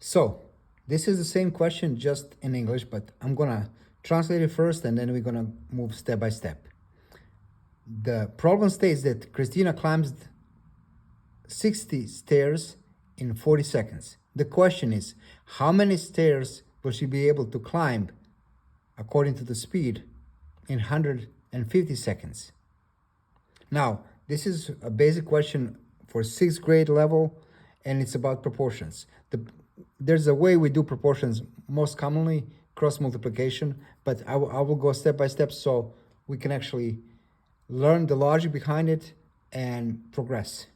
So this is the same question just in English, but I'm gonna translate it first and then we're gonna move step by step. The problem states that Christina climbs 60 stairs in 40 seconds. The question is, how many stairs will she be able to climb according to the speed in 150 seconds? Now, this is a basic question for 6th grade level, and it's about proportions. There's a way we do proportions most commonly, cross multiplication, but I will go step by step so we can actually learn the logic behind it and progress.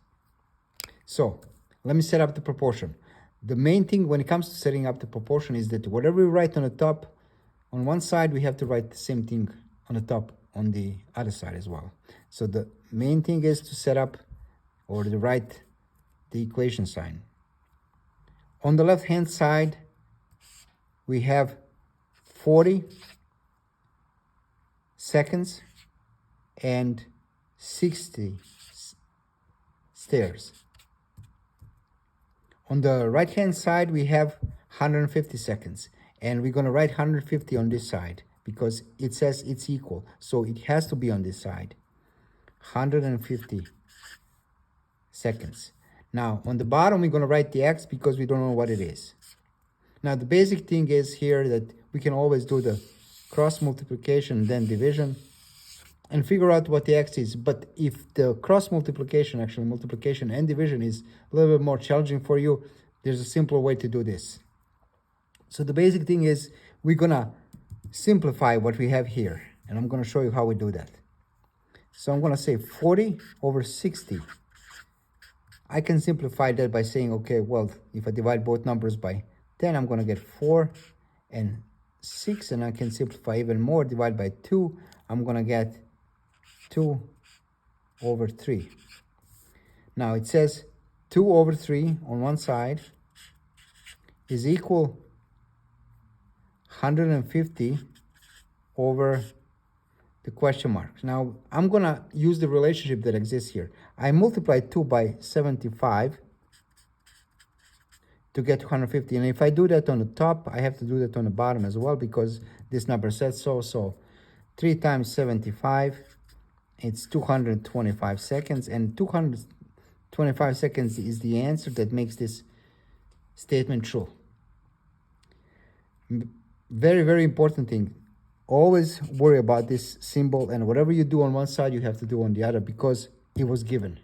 So let me set up the proportion. The main thing when it comes to setting up the proportion is that whatever we write on the top, on one side, we have to write the same thing on the top on the other side as well. So the main thing is to set up or to write the equation sign. On the left hand side, we have 40 seconds and 60 stairs. On the right hand side, we have 150 seconds, and we're going to write 150 on this side because it says it's equal, so it has to be on this side. 150 seconds. Now on the bottom we're going to write the x because we don't know what it is. Now the basic thing is here that we can always do the cross multiplication then division and figure out what the x is. But if the cross multiplication, actually multiplication and division, is a little bit more challenging for you, there's a simpler way to do this. So the basic thing is we're gonna simplify what we have here, and I'm gonna show you how we do that. So I'm gonna say 40 over 60. I can simplify that by saying, okay, well, if I divide both numbers by 10, I'm gonna get 4 and 6, and I can simplify even more, divide by 2, I'm gonna get 2 over 3. Now it says 2 over 3 on one side is equal 150 over the question mark. Now I'm gonna use the relationship that exists here. I multiply 2 by 75 to get 150, and if I do that on the top, I have to do that on the bottom as well because this number says so. So 3 times 75, it's 225 seconds, and 225 seconds is the answer that makes this statement true. Very, very important thing. Always worry about this symbol, and whatever you do on one side, you have to do on the other because it was given.